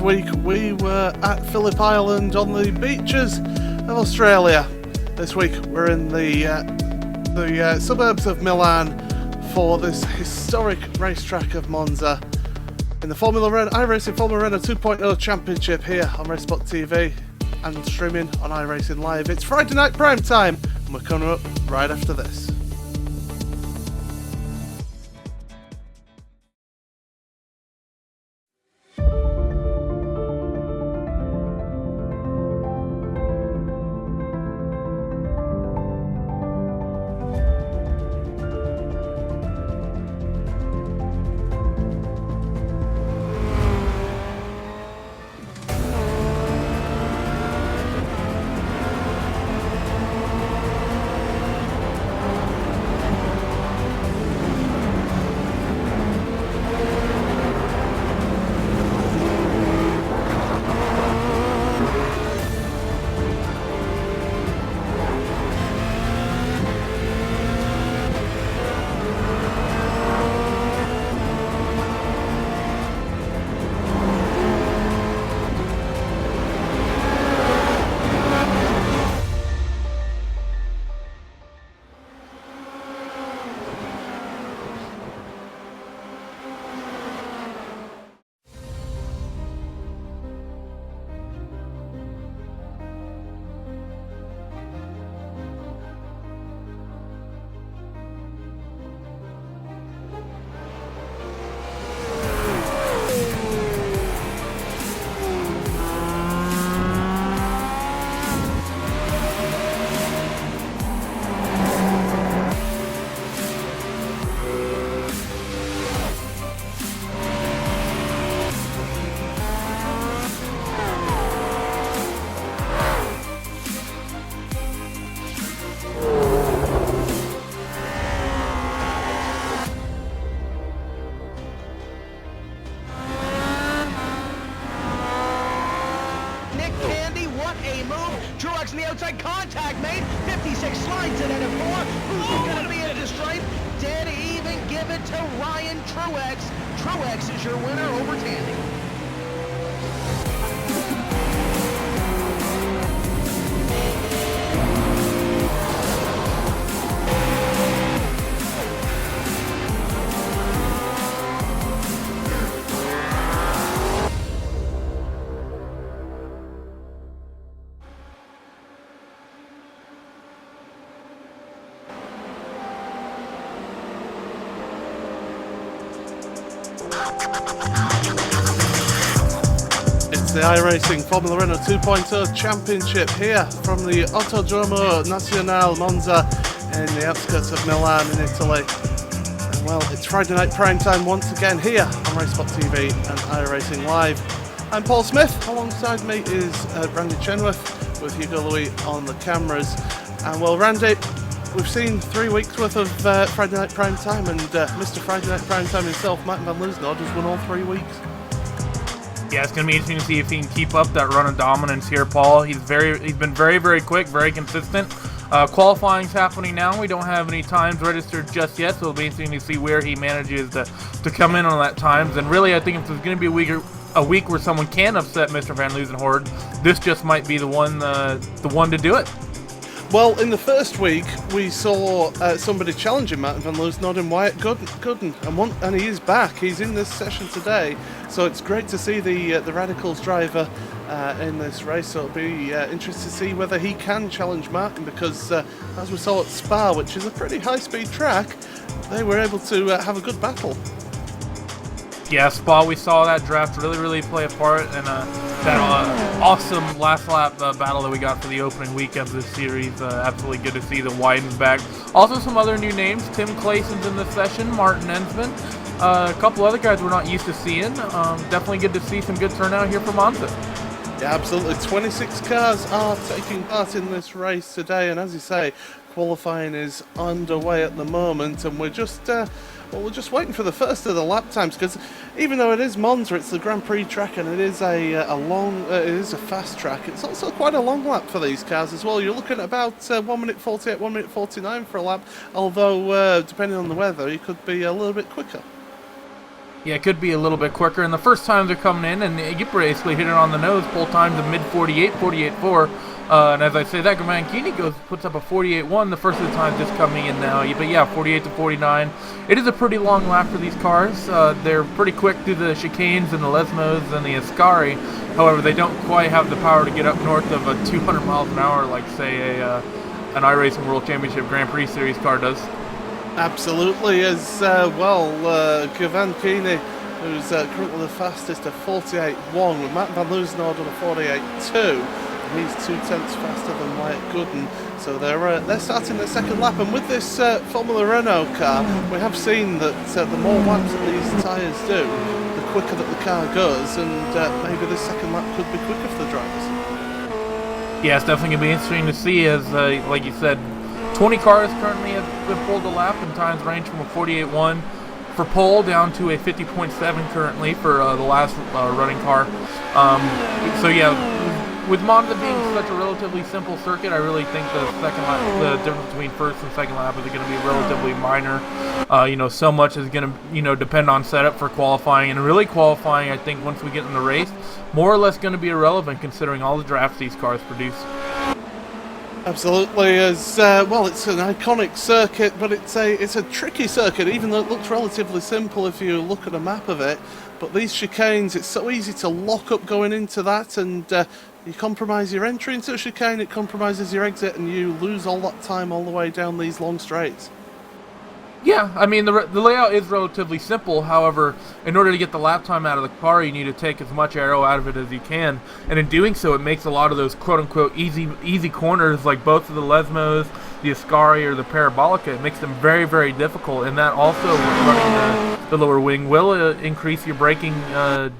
week we were at Phillip Island on the beaches of Australia. This week we're in the suburbs of Milan for this historic racetrack of Monza in the iRacing Formula Renault 2.0 Championship here on RaceSpotTV and streaming on iRacingLive. It's Friday night prime time and we're coming up right after this. The outside contact made, 56 slides it into 4, who's going to be into stripe, dead even, give it to Ryan Truex. Truex is your winner over Tandy. It's the iRacing Formula Renault 2.0 Championship here from the Autodromo Nazionale Monza in the outskirts of Milan in Italy. And well, it's Friday night prime time once again here on RaceSpotTV and iRacingLive. I'm Paul Smith, alongside me is Randy Chenworth with Hugo Louis on the cameras. And well, Randy, we've seen 3 weeks worth of Friday night prime time, and Mr. Friday night prime time himself, Martin van Liesnoord, has won all 3 weeks. Yeah, it's going to be interesting to see if he can keep up that run of dominance here, Paul. He's been very, very quick, very consistent. Qualifying's happening now. We don't have any times registered just yet, so it'll be interesting to see where he manages to come in on that times. And really, I think if there's going to be a week where someone can upset Mr. Van Liesnoord, this just might be the one to do it. Well, in the first week, we saw somebody challenging Martin van Liesnoord and Wyatt Gooden, and he is back. He's in this session today, so it's great to see the Radicals driver in this race. So it'll be interesting to see whether he can challenge Martin, because as we saw at Spa, which is a pretty high-speed track, they were able to have a good battle. Yeah, Spa, we saw that draft really play a part in that awesome last lap battle that we got for the opening week of this series. Absolutely good to see the Wyden's back. Also some other new names. Tim Clayson's in this session, Martin Ensman. A couple other guys we're not used to seeing. Definitely good to see some good turnout here for Monza. Yeah, absolutely. 26 cars are taking part in this race today, and as you say, qualifying is underway at the moment, and we're just waiting for the first of the lap times, because even though it is Monza, it's the Grand Prix track, and it is a fast track. It's also quite a long lap for these cars as well. You're looking at about 1 minute 48, 1 minute 49 for a lap, although depending on the weather, you could be a little bit quicker. Yeah, it could be a little bit quicker. And the first time they're coming in, and you basically hit it on the nose. Pole times of mid 48, 48.4. And as I say that, Gavankini puts up a 48.1 the first of the time just coming in now. But yeah, 48 to 49. It is a pretty long lap for these cars. They're pretty quick through the chicanes and the Lesmos and the Ascari. However, they don't quite have the power to get up north of 200 miles an hour like, say, an iRacing World Championship Grand Prix Series car does. Absolutely, as well, Gavankini, who's currently the fastest at 48.1, with Matt Van Loosenord on a 48.2. He's 0.2 faster than Wyatt Gooden, so they're starting their second lap. And with this Formula Renault car, we have seen that the more laps that these tyres do, the quicker that the car goes, and maybe this second lap could be quicker for the drivers. Yeah, it's definitely going to be interesting to see, as like you said, 20 cars currently have pulled a lap, and times range from a 48.1 for pole down to a 50.7 currently for the last running car. So yeah, with Monza being such a relatively simple circuit, I really think the second lap, the difference between first and second lap is going to be relatively minor. So much is going to, depend on setup for qualifying, and really qualifying, I think, once we get in the race, more or less going to be irrelevant considering all the drafts these cars produce. Absolutely, as well, it's an iconic circuit, but it's a tricky circuit, even though it looks relatively simple if you look at a map of it. But these chicanes, it's so easy to lock up going into that, and you compromise your entry into a chicane, it compromises your exit, and you lose all that time all the way down these long straights. Yeah, I mean, the layout is relatively simple. However, in order to get the lap time out of the car, you need to take as much aero out of it as you can. And in doing so, it makes a lot of those quote-unquote easy corners, like both of the Lesmos, the Ascari, or the Parabolica, it makes them very, very difficult. And that also, running the lower wing, will increase your braking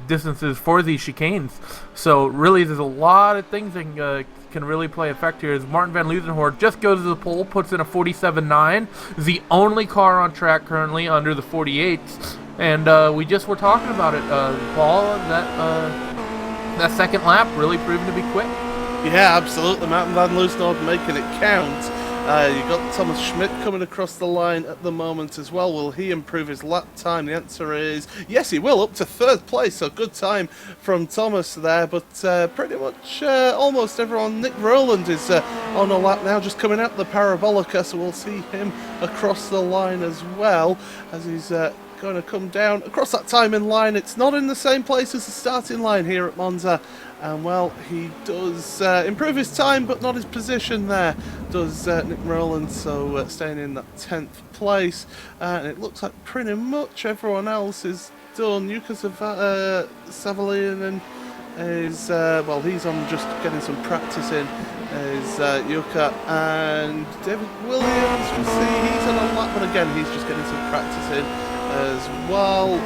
distances for these chicanes. So really, there's a lot of things that can really play effect here. As Martin Van Loosenhoorn just goes to the pole, puts in a 47.9, the only car on track currently under the 48s, and we just were talking about it, Paul, that second lap really proving to be quick. Yeah, absolutely. Martin Van Loosenhoorn making it count. You've got Thomas Schmidt coming across the line at the moment as well. Will he improve his lap time? The answer is yes, he will, up to third place. So good time from Thomas there. But pretty much almost everyone. Nick Rowland is on a lap now, just coming out the Parabolica. So we'll see him across the line as well, as he's going to come down across that timing line. It's not in the same place as the starting line here at Monza. And well, he does improve his time, but not his position there, does Nick Rowland, so staying in that 10th place. And it looks like pretty much everyone else is done. Yuka Savalianen is, well, he's on just getting some practice in, is Yuka, and David Williams, we'll see, he's on a lap, but again, he's just getting some practice in as well.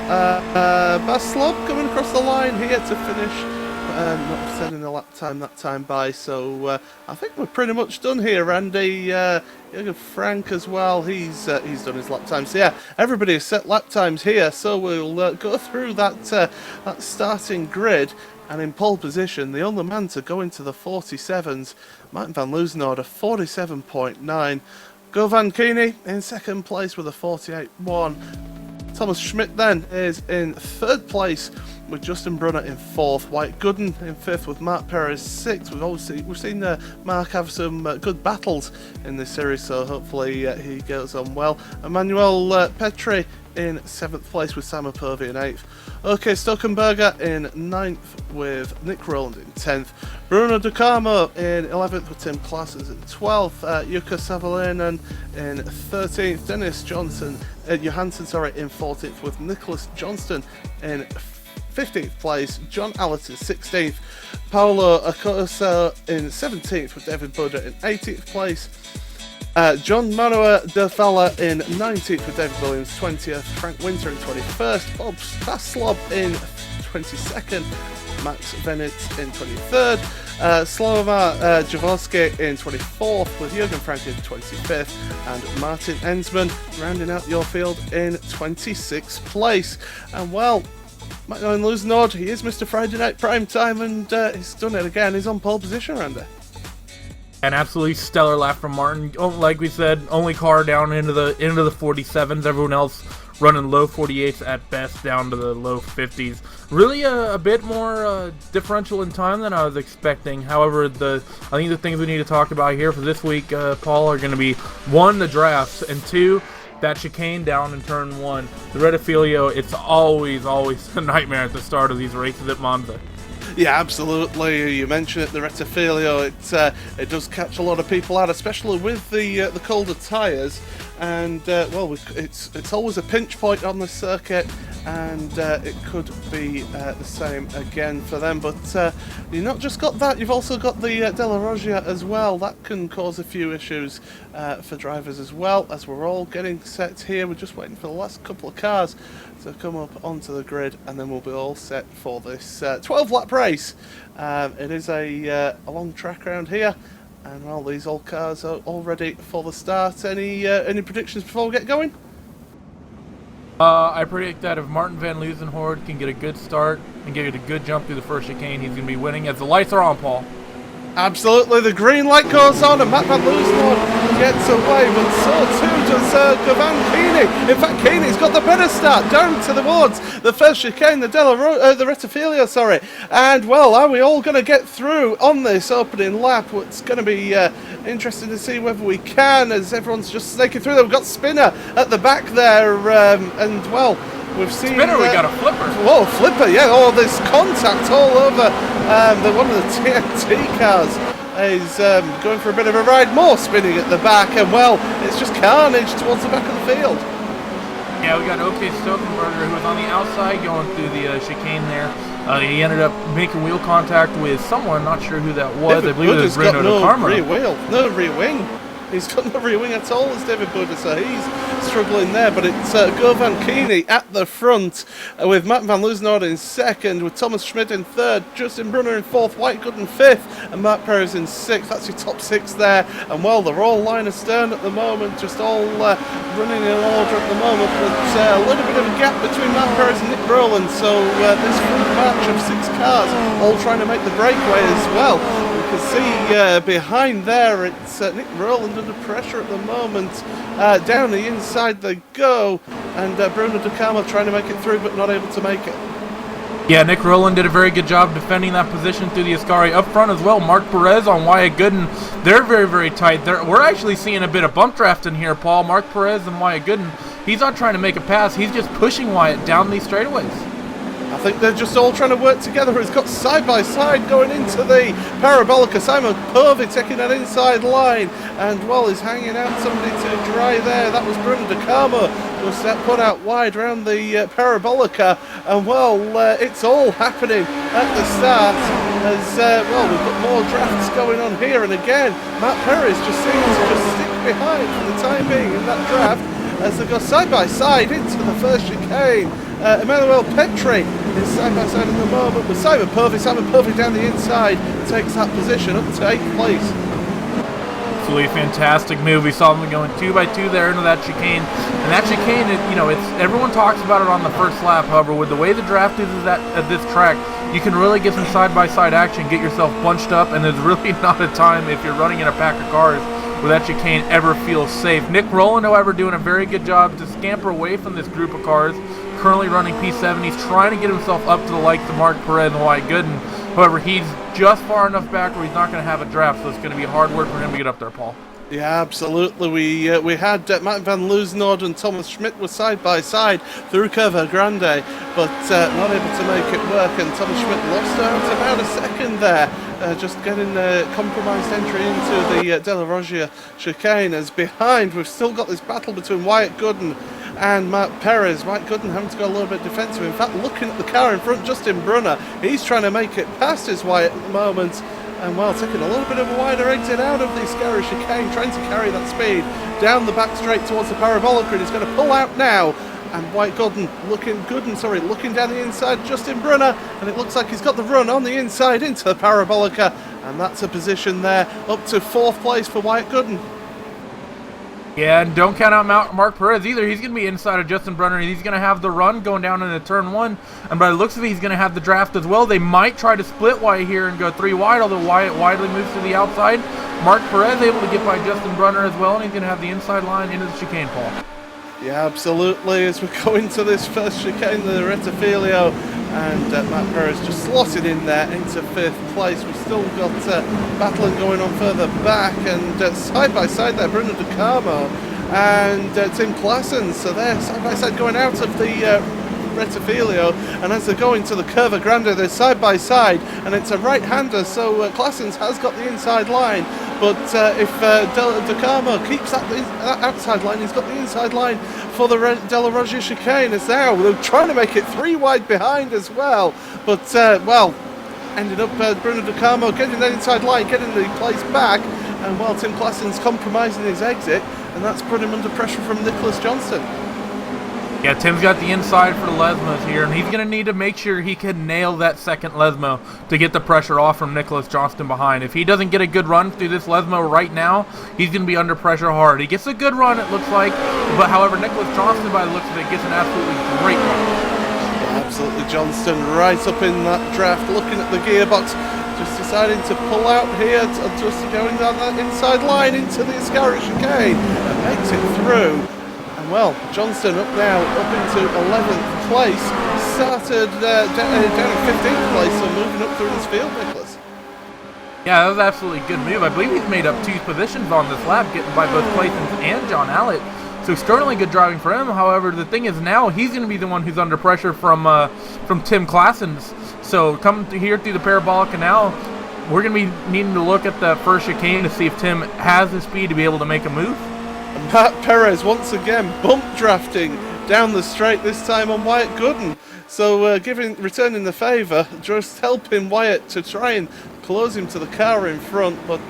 Baslov coming across the line here to finish. Not sending a lap time that time by, so I think we're pretty much done here. Randy, Jürgen Frank as well, he's done his lap time. So yeah, everybody has set lap times here, so we'll go through that starting grid. And in pole position, the only man to go into the 47s, Martin Van Loosenhoorn, a 47.9. Gavankini in second place with a 48.1. Thomas Schmidt then is in third place with Justin Brunner in fourth. Wyatt Gooden in fifth with Mark Perez sixth. We've seen Mark have some good battles in this series, so hopefully he goes on well. Emmanuel Petri in seventh place with Sam Apovi in eighth. OK Stockenberger in ninth with Nick Rowland in 10th. Bruno Ducamo in 11th with Tim Classes in 12th. Yuka Savalainen in 13th. Dennis Johansson in 14th with Nicholas Johnston in 15th place. John Allerton 16th. Paolo Acosta in 17th with David Buda in 18th place. John Manuel De Falla in 19th with David Williams 20th. Frank Winter in 21st. Bob Paslob in 22nd. Max Venitz in 23rd. Slova Javorski in 24th with Jürgen Frank in 25th. And Martin Ensman rounding out your field in 26th place. And well, Martin Loosenhoorn, he is Mr. Friday Night Prime Time, and he's done it again. He's on pole position, Randy. An absolutely stellar lap from Martin. Oh, like we said, only car down into the 47s. Everyone else running low 48s at best down to the low 50s. Really a bit more differential in time than I was expecting. However, I think the things we need to talk about here for this week, Paul, are going to be 1, the drafts, and 2, that chicane down in turn 1. The Retifilio, it's always a nightmare at the start of these races at Monza. Yeah, absolutely. You mentioned it, the Retifilio. It does catch a lot of people out, especially with the colder tyres. And well, it's always a pinch point on the circuit, and it could be the same again for them. But you've not just got that; you've also got the Della Roggia as well. That can cause a few issues for drivers as well. As we're all getting set here, we're just waiting for the last couple of cars to come up onto the grid, and then we'll be all set for this 12-lap race. It is a long track around here. And well, these old cars are all ready for the start. Any predictions before we get going? I predict that if Martin van Loosenhoorn can get a good start and get a good jump through the first chicane, he's going to be winning as the lights are on, Paul. Absolutely, the green light goes on and Matt van Loosenhoorn gets away, but so too does Govankini. In fact, Keeney's got the better start down to the woods. The first chicane, the Retifilio, sorry. And well, are we all going to get through on this opening lap? It's going to be interesting to see whether we can, as everyone's just snaking through there. We've got Spinner at the back there, and well, we've seen Spinner, we got a flipper. Whoa, flipper, yeah. Oh, there's contact all over. One of the TNT cars is going for a bit of a ride. More spinning at the back, and well, it's just carnage towards the back of the field. Yeah, we got OK Stokenberger, who was on the outside going through the chicane there. He ended up making wheel contact with someone, not sure who that was. David I believe it was Bruno no Karma. rear wheel, no rear wing. He's got no rear wing at all, as David Buddha, so he's struggling there. But it's Govankini at the front, with Matt van Loosenhoorn in second, with Thomas Schmidt in third, Justin Brunner in fourth, Whitegood in fifth, and Matt Perez in sixth. That's your top six there. And well, they're all line astern at the moment, just all running in order at the moment. But a little bit of a gap between Matt Perez and Nick Rowland. So this front batch of 6 cars all trying to make the breakaway as well. You can see behind there, it's Nick Rowland under pressure at the moment. Down the inside they go, and Bruno De Carmo trying to make it through, but not able to make it. Yeah, Nick Rowland did a very good job defending that position through the Ascari. Up front as well, Mark Perez on Wyatt Gooden. They're very, very tight. We're actually seeing a bit of bump draft in here, Paul. Mark Perez and Wyatt Gooden. He's not trying to make a pass. He's just pushing Wyatt down these straightaways. I think they're just all trying to work together. He's got side by side going into the Parabolica. Simon Povey taking that inside line, and well, he's hanging out somebody to dry there. That was Bruno De Carmo, who was put out wide around the Parabolica. And well, it's all happening at the start. As well, we've got more drafts going on here, and again, Matt Perez just seems to just stick behind for the time being in that draft as they go side by side into the first chicane. Emmanuel Petri is side by side at the moment with Simon Povey. Simon Povey down the inside takes that position up to 8th place. Absolutely fantastic move. We saw them going 2 by 2 there into that chicane, and that chicane, everyone talks about it on the first lap. However, with the way the draft is at this track, you can really get some side by side action, get yourself bunched up, and there's really not a time if you're running in a pack of cars where that chicane ever feels safe. Nick Rowland, however, doing a very good job to scamper away from this group of cars. Currently running P7. He's trying to get himself up to the likes of Mark Perez and Wyatt Gooden. However, he's just far enough back where he's not going to have a draft, so it's going to be hard work for him to get up there, Paul. Yeah, absolutely. We had Matt van Loosenhoorn and Thomas Schmidt were side by side through Curva Grande, but not able to make it work, and Thomas Schmidt lost out about a second there. Just getting a compromised entry into the Della Roggia chicane. As behind, we've still got this battle between Wyatt Gooden and Matt Perez. Wyatt Gooden having to go a little bit defensive. In fact, looking at the car in front, Justin Brunner, he's trying to make it past his Wyatt at the moment. And well, taking a little bit of a wider exit out of the scary chicane, trying to carry that speed down the back straight towards the Parabolica, and he's going to pull out now. And Wyatt Gooden looking down the inside, Justin Brunner, and it looks like he's got the run on the inside into the Parabolica, and that's a position there up to 4th place for Wyatt Gooden. Yeah, and don't count out Mark Perez either. He's going to be inside of Justin Brunner, and he's going to have the run going down into turn 1. And by the looks of it, he's going to have the draft as well. They might try to split Wyatt here and go 3 wide, although Wyatt widely moves to the outside. Mark Perez able to get by Justin Brunner as well, and he's going to have the inside line into the chicane, Paul. Yeah, absolutely. As we go into this first chicane, the Rettifilio, and Matt Perez just slotted in there into 5th place. We've still got battling going on further back, and side by side there, Bruno De Carmo and Tim Claessens. So they're side by side going out of the Rettifilio, and as they're going to the Curva Grande, they're side by side, and it's a right-hander, so Claessens has got the inside line, but if De Carmo keeps that outside line, he's got the inside line for the Della Roggia chicane. As now they're trying to make it 3 wide behind as well, but well, ended up Bruno De Carmo getting that inside line, getting the place back, and well, Tim Claessens compromising his exit, and that's put him under pressure from Nicholas Johnston. Yeah, Tim's got the inside for the Lesmos here, and he's going to need to make sure he can nail that second Lesmo to get the pressure off from Nicholas Johnston behind. If he doesn't get a good run through this Lesmo right now, he's going to be under pressure hard. He gets a good run, it looks like, but however, Nicholas Johnston, by the looks of it, gets an absolutely great run. Yeah, absolutely, Johnston right up in that draft, looking at the gearbox, just deciding to pull out here, just going down that inside line into the Ascari chicane, and makes it through. Well, Johnston up now, up into 11th place, started down at 15th place, so moving up through this field, Nicholas. Yeah, that was absolutely a good move. I believe he's made up 2 positions on this lap, getting by both Claessens and John Allett. So extremely good driving for him. However, the thing is now he's going to be the one who's under pressure from Tim Claessens. So coming here through the Parabolic Canal, we're going to be needing to look at the first chicane to see if Tim has the speed to be able to make a move. Matt Perez once again bump drafting down the straight, this time on Wyatt Gooden. So returning the favour, just helping Wyatt to try and close him to the car in front, but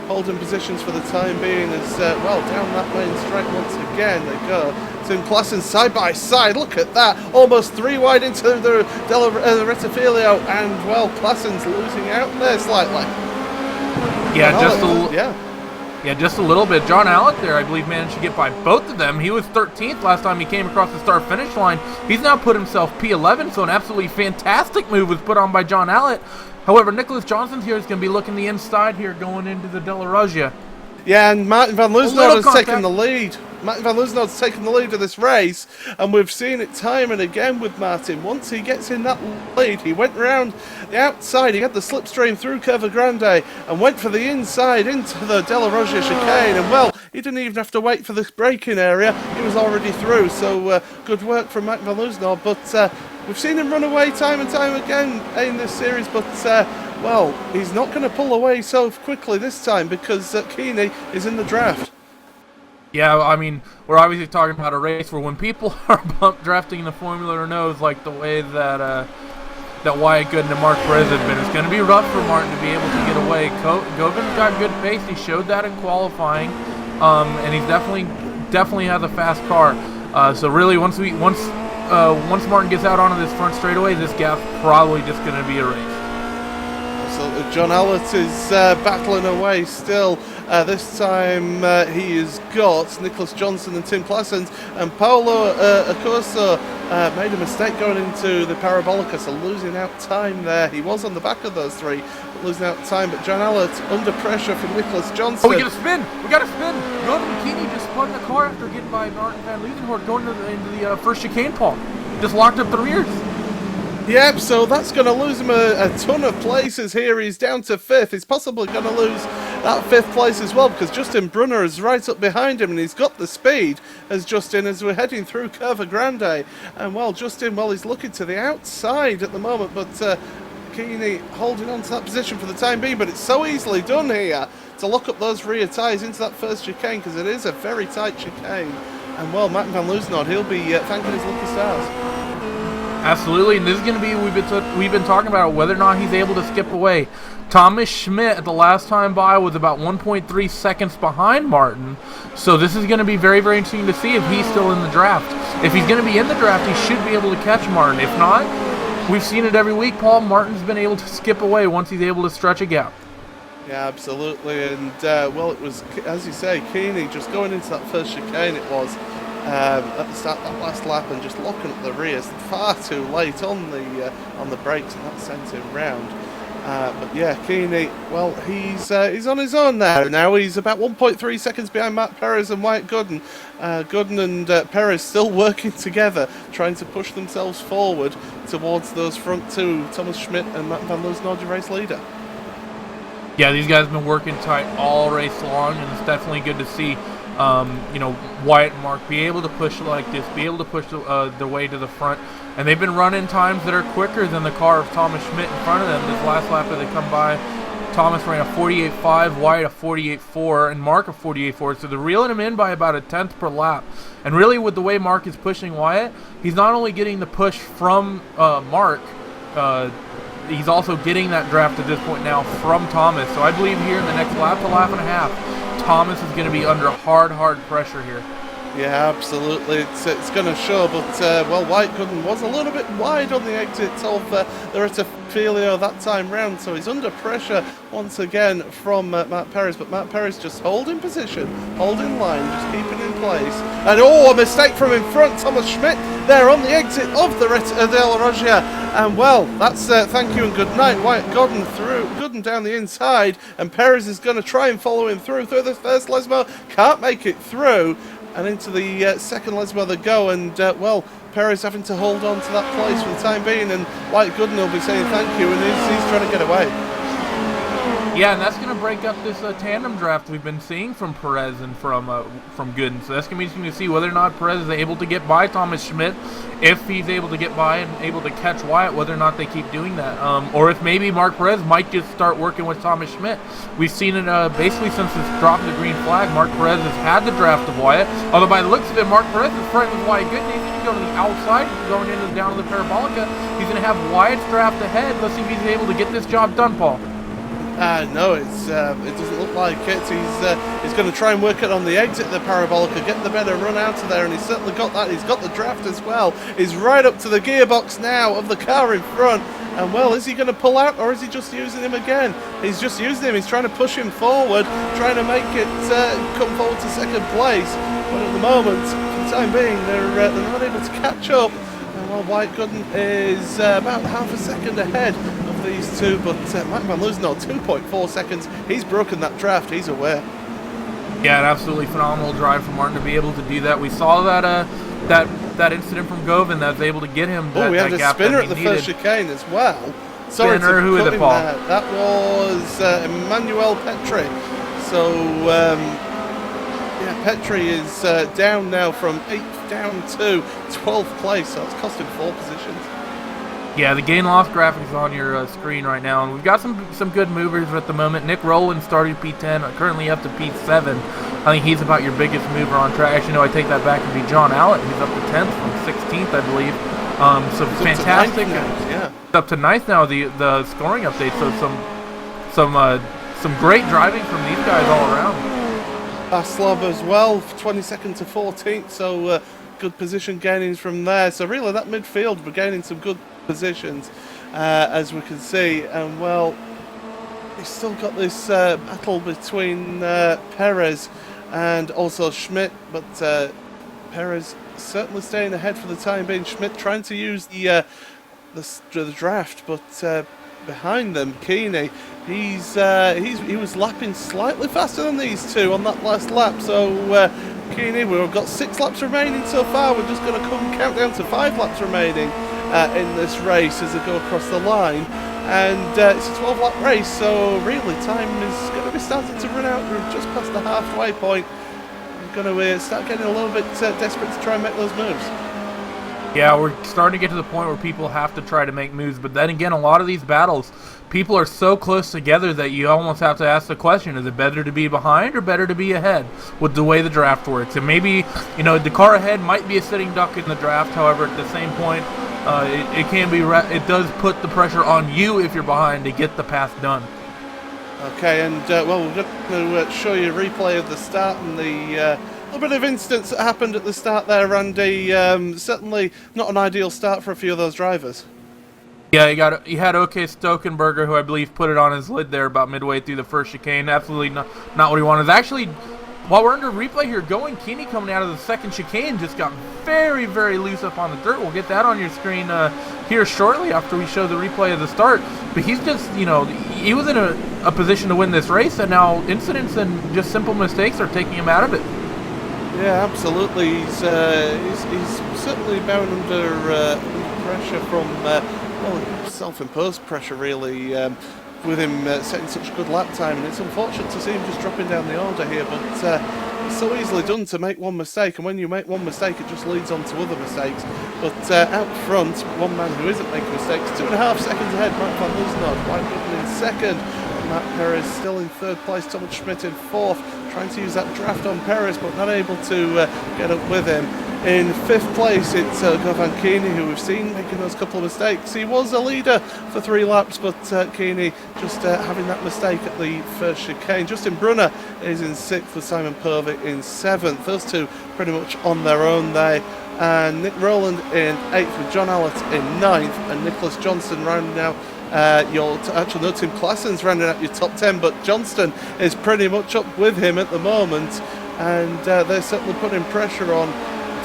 holding positions for the time being as well down that main straight once again they go. Tim Claessens side by side, look at that, almost 3 wide into the Rettifilio, and well, Claessens losing out there slightly. Yeah, just a little bit. John Allett there, I believe, managed to get by both of them. He was 13th last time he came across the start-finish line. He's now put himself P11, so an absolutely fantastic move was put on by John Allett. However, Nicholas Johnston here is going to be looking the inside here going into the Della Roggia. Yeah, and Martin van Loosenhout has taken the lead. Martin van Loosenhout's taken the lead of this race, and we've seen it time and again with Martin. Once he gets in that lead, he went round the outside, he had the slipstream through Curva Grande, and went for the inside into the Della Roggia chicane, and well, he didn't even have to wait for this braking area, he was already through, so good work from Martin van Loosenhout, but we've seen him run away time and time again in this series, but well, he's not going to pull away so quickly this time because Keeney is in the draft. Yeah, I mean, we're obviously talking about a race where when people are bump drafting the Formula Renaults like the way that that Wyatt Gooden and Mark Perez have been, it's going to be rough for Martin to be able to get away. Govin's got good pace. He showed that in qualifying, and he definitely has a fast car. So really, once Martin gets out onto this front straightaway, this gap's probably just going to be a race. So John Allett is battling away still. This time he has got Nicholas Johnston and Tim Claessens, and Paolo Accorso made a mistake going into the Parabolica, so losing out time there. He was on the back of those 3, but losing out time. But John Allett under pressure from Nicholas Johnston. Oh, we got a spin! We got a spin! Govin McKinney just spun the car after getting by Martin van Loosenhout going into the first chicane, Paul. Just locked up the rears. Yep, so that's going to lose him a ton of places here. He's down to 5th. He's possibly going to lose that 5th place as well because Justin Brunner is right up behind him and he's got the speed as Justin as we're heading through Curva Grande. And well, Justin, well, he's looking to the outside at the moment, but Keeney holding on to that position for the time being, but it's so easily done here to lock up those rear tyres into that first chicane because it is a very tight chicane. And well, Martin van Loosenhout, he'll be thanking his lucky stars. Absolutely, and this is going to be, we've been talking about whether or not he's able to skip away. Thomas Schmidt at the last time by was about 1.3 seconds behind Martin, so this is going to be very, very interesting to see if he's still in the draft. If he's going to be in the draft, he should be able to catch Martin. If not, we've seen it every week, Paul. Martin's been able to skip away once he's able to stretch a gap. Yeah, absolutely, and well, it was, as you say, Keeney just going into that first chicane, it was at the start of that last lap and just locking up the rears far too late on the brakes, and that sent him round. But yeah, Keeney, well, he's on his own there now. He's about 1.3 seconds behind Matt Perez and Wyatt Gooden. Gooden and Perez still working together, trying to push themselves forward towards those front two, Thomas Schmidt and Matt Van Loosenhout, your race leader. Yeah, these guys have been working tight all race long, and it's definitely good to see, you know, Wyatt and Mark be able to push like this, be able to push their way to the front. And they've been running times that are quicker than the car of Thomas Schmidt in front of them. This last lap that they come by, Thomas ran a 48.5, Wyatt a 48.4, and Mark a 48.4. So they're reeling him in by about a tenth per lap. And really, with the way Mark is pushing Wyatt, he's not only getting the push from Mark, he's also getting that draft at this point now from Thomas. So I believe here in the next lap to lap and a half, Thomas is going to be under hard pressure here. Yeah, absolutely. It's going to show, but well, Wyatt Gooden was a little bit wide on the exit of the Rettifilio that time round, so he's under pressure once again from Matt Perez. But Matt Perez just holding position, holding line, just keeping in place. And a mistake from in front, Thomas Schmidt there on the exit of the Del Rogia. And well, that's thank you and good night. Wyatt Gooden down the inside, and Perez is going to try and follow him through the first Lesmo, can't make it through. And into the second Lesmo they go, and well, Perez having to hold on to that place for the time being, and Wyatt Gooden will be saying thank you, and he's trying to get away. Yeah, and that's going to break up this tandem draft we've been seeing from Perez and from Gooden. So that's going to be interesting to see whether or not Perez is able to get by Thomas Schmidt, if he's able to get by and able to catch Wyatt, whether or not they keep doing that. Or if maybe Mark Perez might just start working with Thomas Schmidt. We've seen it basically since it's dropped the green flag. Mark Perez has had the draft of Wyatt. Although by the looks of it, Mark Perez is frightened with Wyatt Gooden. He's going to go to the outside, going down to the Parabolica. He's going to have Wyatt's draft ahead. Let's see if he's able to get this job done, Paul. No, it doesn't look like it. He's going to try and work it on the exit of the Parabolica, get the better run out of there, and he's certainly got that. He's got the draft as well. He's right up to the gearbox now of the car in front. And well, is he going to pull out, or is he just using him again? He's just using him. He's trying to push him forward, trying to make it come forward to second place. But at the moment, for the time being, they're not able to catch up. And well, Wyatt Gooden is about half a second ahead of these two, but Matt Van Loosenhout 2.4 seconds. He's broken that draft. He's aware. Yeah, an absolutely phenomenal drive from Martin to be able to do that. We saw that incident from Govin that was able to get him. We had a spinner at the first chicane as well. Sorry spinner, who was it, Paul? That was Emmanuel Petri. So yeah, Petri is down now from 8th down to 12th place. So it's cost him 4 positions. Yeah, the gain-loss graphic is on your screen right now, and we've got some good movers at the moment. Nick Rowland started P10, currently up to P7. I think he's about your biggest mover on track. Actually, no, I take that back. It'd be John Allett. He's up to 10th from 16th, I believe. So he's fantastic. Yeah, up to 9th now. The scoring update. So some great driving from these guys all around. Aslov as well, 22nd to 14th. So good position gainings from there. So really, that midfield, we're gaining some good positions, as we can see. And well, he's still got this battle between Perez and also Schmidt, but Perez certainly staying ahead for the time being. Schmidt trying to use the draft, but behind them, Keeney, he was lapping slightly faster than these two on that last lap. So Keeney, we've got 6 laps remaining so far. We're just going to count down to 5 laps remaining in this race as they go across the line. And it's a 12-lap race, so really time is going to be starting to run out. We're just past the halfway point. We're going to start getting a little bit desperate to try and make those moves. Yeah, we're starting to get to the point where people have to try to make moves. But then again, a lot of these battles, people are so close together that you almost have to ask the question, is it better to be behind or better to be ahead with the way the draft works? And maybe, you know, the car ahead might be a sitting duck in the draft. However, at the same point, it can be. It does put the pressure on you if you're behind to get the pass done. Okay, and well, we're going to show you a replay of the start and the little bit of incidents that happened at the start there, Randy. Certainly not an ideal start for a few of those drivers. Yeah, he had OK Stokenberger, who I believe put it on his lid there about midway through the first chicane. Absolutely not what he wanted. Actually, While we're under replay here, going Keeney coming out of the second chicane just got very, very loose up on the dirt. We'll get that on your screen here shortly after we show the replay of the start. But he's just, you know, he was in a position to win this race, and now incidents and just simple mistakes are taking him out of it. Yeah, absolutely. He's certainly bound under pressure from, well, self-imposed pressure, really, with him setting such good lap time, and it's unfortunate to see him just dropping down the order here, but it's so easily done to make one mistake, and when you make one mistake it just leads on to other mistakes. But out front, one man who isn't making mistakes, 2.5 seconds ahead, Mark van Loosenhout, White Button in second, Matt Perez still in third place, Thomas Schmidt in fourth, trying to use that draft on Perez but not able to get up with him. In fifth place, it's Govan Keeney, who we've seen making those couple of mistakes. He was a leader for 3 laps, but Keeney just having that mistake at the first chicane. Justin Brunner is in 6th with Simon Purvick in 7th. Those two pretty much on their own there. And Nick Rowland in 8th with John Allett in 9th, and Nicholas Johnston rounding out actually no, Tim Klassen's rounding out your top 10, but Johnston is pretty much up with him at the moment, and they're certainly putting pressure on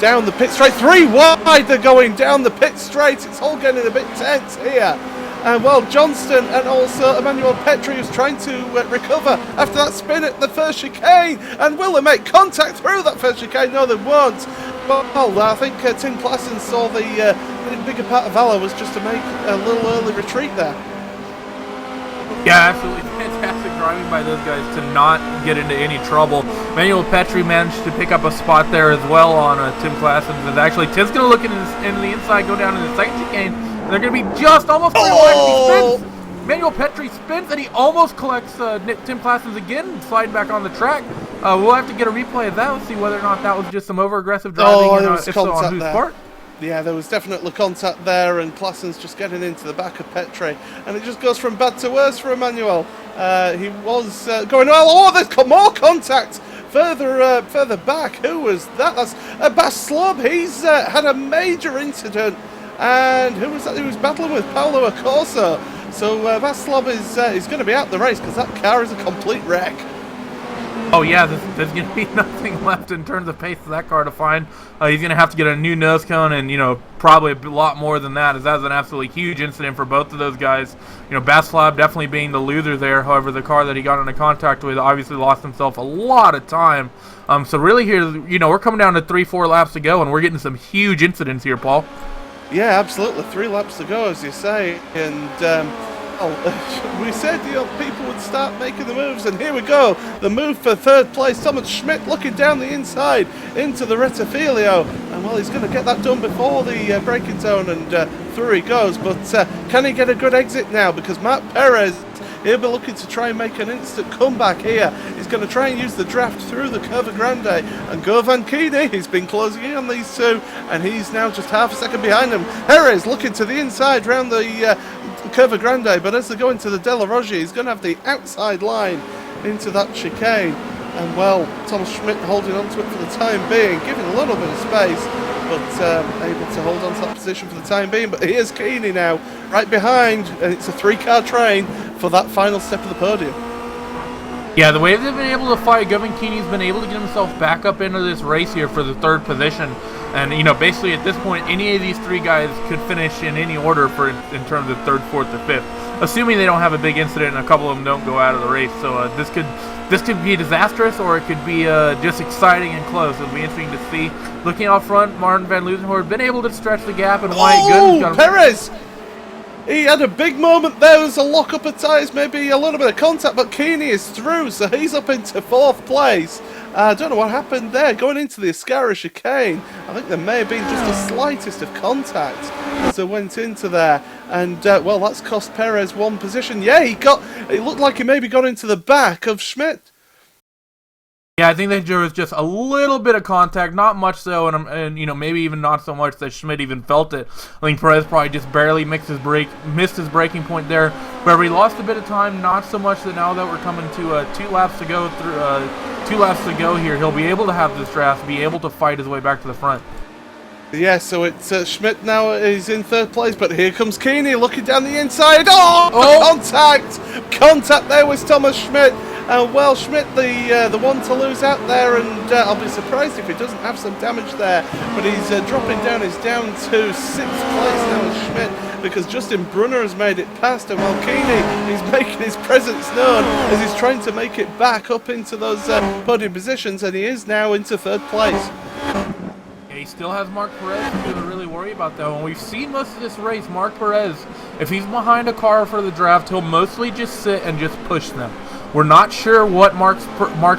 down the pit straight. 3 wide, they're going down the pit straight. It's all getting a bit tense here. And well, Johnston and also Emmanuel Petri is trying to recover after that spin at the first chicane. And will they make contact through that first chicane? No, they won't. Well, I think Tim Klassen saw the bigger part of Valor was just to make a little early retreat there. Yeah, absolutely fantastic driving by those guys to not get into any trouble. Emmanuel Petri managed to pick up a spot there as well on Tim Klassen. And actually, Tim's going to look into the inside, go down in the second chicane. They're going to be just almost wide as he spins. Emmanuel Petri spins, and he almost collects Tim Klassen's again, sliding back on the track. We'll have to get a replay of that. Let's see whether or not that was just some over-aggressive driving, and if so, on whose part. Yeah, there was definitely contact there, and Klassen's just getting into the back of Petri, and it just goes from bad to worse for Emmanuel. He was going, oh, there's more contact further back. Who was that? That's Bas Slob. He's had a major incident, and who was that? He was battling with Paolo Accorso. So Bas Slob is going to be out the race because that car is a complete wreck. Oh yeah, there's going to be nothing left in terms of pace for that car to find. He's going to have to get a new nose cone, and probably a lot more than that, as that was an absolutely huge incident for both of those guys. Bas Slob definitely being the loser there. However, the car that he got into contact with obviously lost himself a lot of time. So really here, we're coming down to 3-4 laps to go, and we're getting some huge incidents here, Paul. Yeah, absolutely. 3 laps to go, as you say, and we said people would start making the moves, and here we go. The move for third place. Thomas Schmidt looking down the inside into the Rettifilio, and well, he's going to get that done before the braking zone, and through he goes. But can he get a good exit now? Because Matt Perez, he'll be looking to try and make an instant comeback here. He's going to try and use the draft through the Curva Grande, and Govan Keeney, he's been closing in on these two, and he's now just half a second behind them. Perez looking to the inside round the Curva Grande, but as they go into the Della Roggia, he's going to have the outside line into that chicane, and well, Thomas Schmidt holding on to it for the time being, giving a little bit of space, but able to hold on to that position for the time being. But here's Keeney now, right behind, and it's a 3-car train for that final step of the podium. Yeah, the way they've been able to fight, Govan Keeney's been able to get himself back up into this race here for the 3rd position. And, basically at this point, any of these 3 guys could finish in any order in terms of 3rd, 4th, or 5th, assuming they don't have a big incident and a couple of them don't go out of the race. So this could be disastrous, or it could be just exciting and close. It'll be interesting to see. Looking out front, Martin van Loosenhoort been able to stretch the gap, and Wyatt Gooden's got Perez! He had a big moment there. There was a lock-up of tyres, maybe a little bit of contact, but Keeney is through, so he's up into 4th place. I don't know what happened there. Going into the Ascara chicane, I think there may have been just the slightest of contact as they went into there. And, well, that's cost Perez 1 position. Yeah, it looked like he maybe got into the back of Schmidt. Yeah, I think that there was just a little bit of contact, not much so, and maybe even not so much that Schmidt even felt it. I think Perez probably just barely missed his breaking point there. Where he lost a bit of time, not so much that now that we're coming to 2 laps to go through 2 laps to go here, he'll be able to have this draft, be able to fight his way back to the front. Yeah, so it's Schmidt now is in 3rd place, but here comes Keeney looking down the inside. Oh! Contact there was Thomas Schmidt, Well, Schmidt, the one to lose out there, and I'll be surprised if he doesn't have some damage there. But he's dropping down. He's down to 6th place now as Schmidt, because Justin Brunner has made it past him. While Keeney, he's making his presence known as he's trying to make it back up into those podium positions, and he is now into 3rd place. He still has Mark Perez to really worry about that. When we've seen most of this race, Mark Perez, if he's behind a car for the draft, he'll mostly just sit and just push them. We're not sure what Mark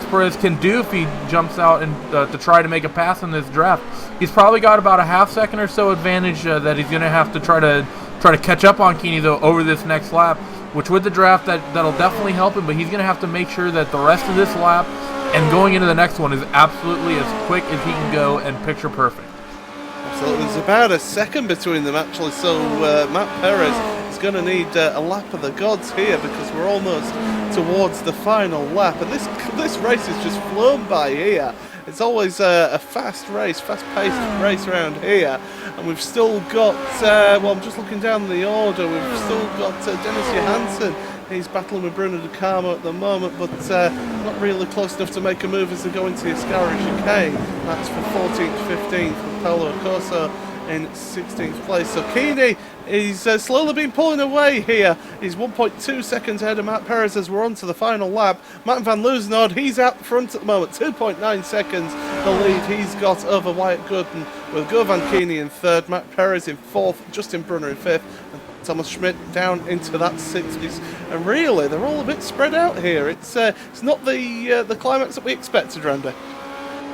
Perez can do if he jumps out and to try to make a pass in this draft. He's probably got about a half second or so advantage that he's going to have to try to catch up on Keeney though over this next lap. Which with the draft that'll definitely help him, but he's going to have to make sure that the rest of this lap and going into the next one is absolutely as quick as he can go and picture perfect. Absolutely. There's about a second between them actually, so Matt Perez is going to need a lap of the gods here, because we're almost towards the final lap, and this race has just flown by here. It's always a fast-paced race around here, and we've still got, well, I'm just looking down the order, we've still got Dennis Johansson. He's battling with Bruno De Carmo at the moment, but not really close enough to make a move as they go into the Ascari chicane. That's for 14th, 15th, for Paolo Corso in 16th place. So Keeney, he's slowly been pulling away here. He's 1.2 seconds ahead of Matt Perez as we're on to the final lap. Martin van Loosenhoed, he's out front at the moment, 2.9 seconds the lead he's got over Wyatt Gooden, with Govan Keeney in 3rd, Matt Perez in 4th, Justin Brunner in 5th, and Thomas Schmidt down into that 6th. And really, they're all a bit spread out here. It's not the climax that we expected, Randy.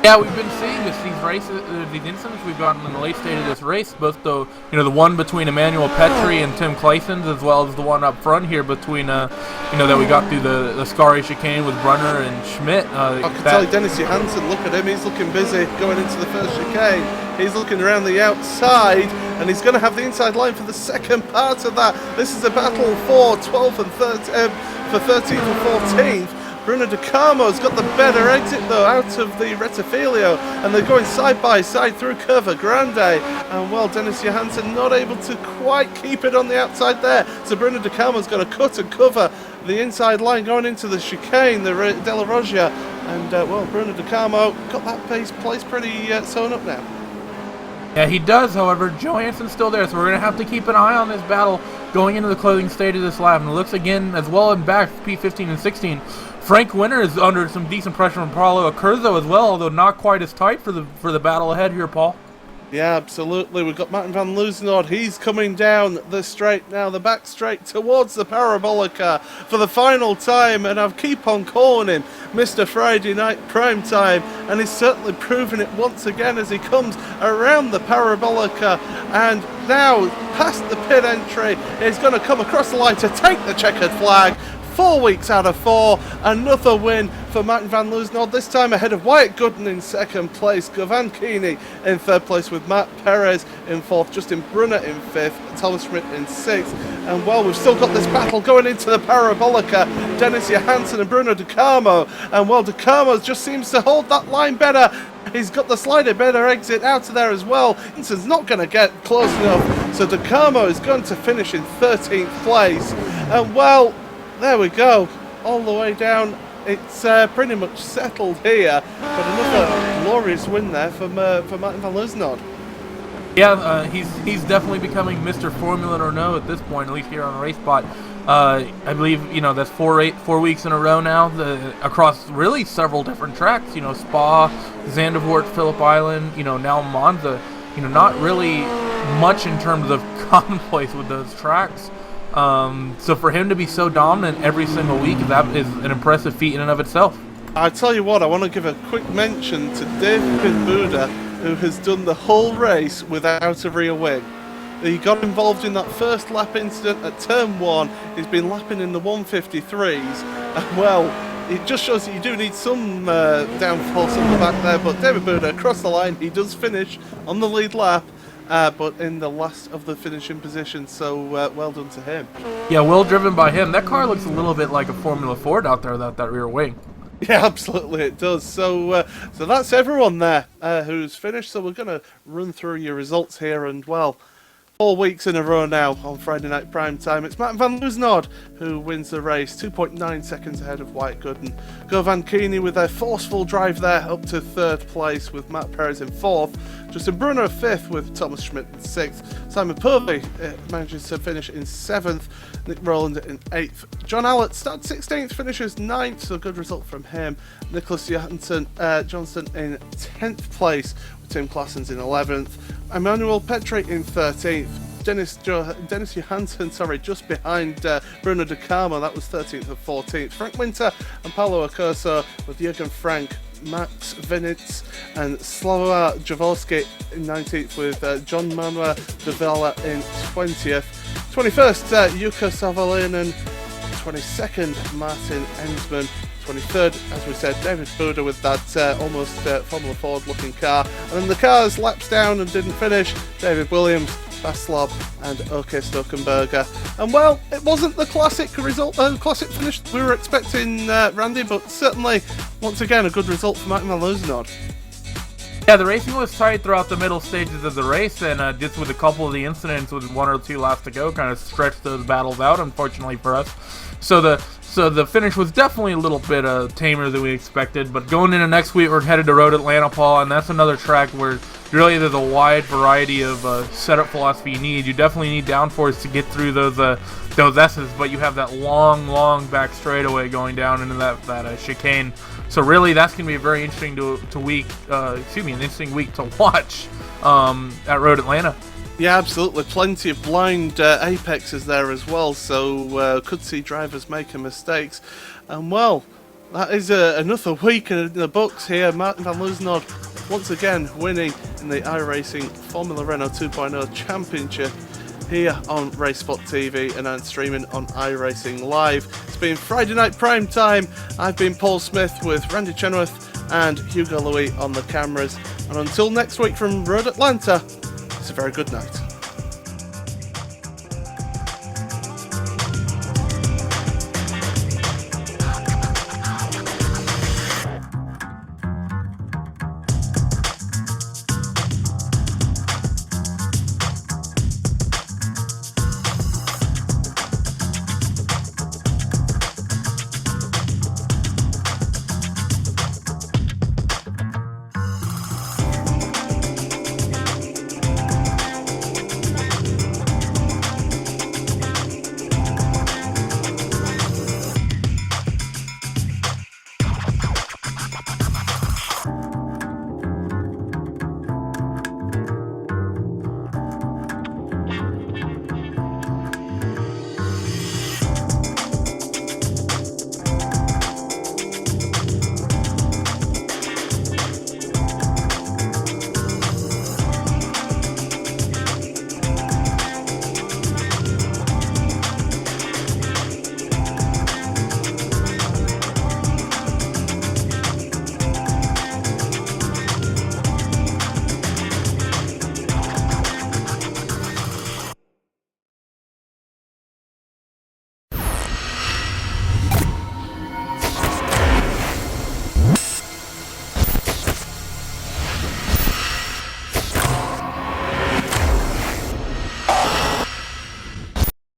Yeah, we've been seeing these races, these incidents we've gotten in the late stage of this race, both the one between Emmanuel Petri and Tim Claessens, as well as the one up front here between that we got through the Ascari chicane with Brunner and Schmidt. I can tell you, Dennis Johansson, look at him, he's looking busy going into the first chicane. He's looking around the outside, and he's going to have the inside line for the second part of that. This is a battle for 12th and 13th, for 13th and 14th. Bruno De Carmo's got the better exit though out of the Rettifilio, and they're going side by side through Curva Grande, and well, Dennis Johansson not able to quite keep it on the outside there, so Bruno De Carmo's got to cut and cover the inside line going into the chicane, the Della Roggia, and well, Bruno De Carmo got that place pretty sewn up now. Yeah, he does, however. Johansson's still there, so we're going to have to keep an eye on this battle going into the closing stage of this lap. And it looks again, as well in back, P15 and 16. Frank Winter is under some decent pressure from Paulo Accurso as well, although not quite as tight for the battle ahead here, Paul. Yeah, absolutely. We've got Martin van Loosenhoed. He's coming down the straight now, the back straight towards the Parabolica for the final time, and I keep on calling him Mr. Friday Night Prime Time, and he's certainly proven it once again as he comes around the Parabolica, and now past the pit entry, he's going to come across the line to take the checkered flag. 4 weeks out of 4, another win for Martin van Loosenhoed, this time ahead of Wyatt Gooden in 2nd place, Govan Keeney in 3rd place with Matt Perez in 4th, Justin Brunner in 5th, Thomas Schmidt in 6th, and well, we've still got this battle going into the Parabolica, Dennis Johansson and Bruno De Carmo, and well, De Carmo just seems to hold that line better. He's got the slider better exit out of there as well. Inson's not going to get close enough, so De Carmo is going to finish in 13th place, and well, there we go, all the way down. It's pretty much settled here, but another glorious win there for Martin van Loosenhoed. Yeah, he's definitely becoming Mr. Formula Renault at this point, at least here on RaceSpot. I believe that's 4 weeks in a row now, across really several different tracks. Spa, Zandvoort, Phillip Island. Now Monza. Not really much in terms of commonplace with those tracks. So for him to be so dominant every single week, that is an impressive feat in and of itself. I tell you what, I want to give a quick mention to David Buda, who has done the whole race without a rear wing. He got involved in that first lap incident at turn 1. He's been lapping in the 153s, and well, it just shows that you do need some downforce on the back there, but David Buda across the line, he does finish on the lead lap. But in the last of the finishing position, so well done to him. Yeah, well driven by him. That car looks a little bit like a Formula Ford out there, that rear wing. Yeah, absolutely it does. So that's everyone there who's finished. So we're going to run through your results here, and well, 4 weeks in a row now on Friday night prime time. It's Martin van Loosenhoed who wins the race, 2.9 seconds ahead of White Good and Govan Keeney with their forceful drive there up to 3rd place with Matt Perez in 4th. Justin Brunner 5th with Thomas Schmidt in 6th. Simon Purvey manages to finish in 7th. Nick Rowland in 8th. John Allett starts 16th, finishes 9th, so a good result from him. Nicholas Johansson Johnson in 10th place with Tim Claessens in 11th. Emmanuel Petri in 13th. Dennis Johansson, just behind Bruno De Carmo, that was 13th and 14th. Frank Winter and Paolo Acurso with Jürgen Frank, Max Vinitz and Slavomir Javorski in 19th with John Manuel de Vella in 20th. 21st, Jukka Savalainen. 22nd, Martin Ensman. 23rd, as we said, David Buda with that almost Formula Ford looking car. And then the cars lapsed down and didn't finish. David Williams, Vaslob and OK Stokenberger. And well, it wasn't the classic result, classic finish we were expecting, Randy, but certainly, once again, a good result for Martin van Loosenhoed. Yeah, the racing was tight throughout the middle stages of the race, and just with a couple of the incidents with 1 or 2 laps to go, kind of stretched those battles out, unfortunately for us. So the finish was definitely a little bit tamer than we expected, but going into next week, we're headed to Road Atlanta, Paul, and that's another track where really there's a wide variety of setup philosophy you need. You definitely need downforce to get through those S's, but you have that long back straightaway going down into that chicane. So really, that's going to be a very interesting an interesting week to watch at Road Atlanta. Yeah, absolutely. Plenty of blind apexes there as well, so could see drivers making mistakes. And well, that is another week in the books here. Martin van Loosenhoed once again winning in the iRacing Formula Renault 2.0 Championship here on RaceSpotTV and streaming on iRacingLive. It's been Friday night prime time. I've been Paul Smith with Randy Chenoweth and Hugo Louis on the cameras. And until next week from Road Atlanta, it's a very good night.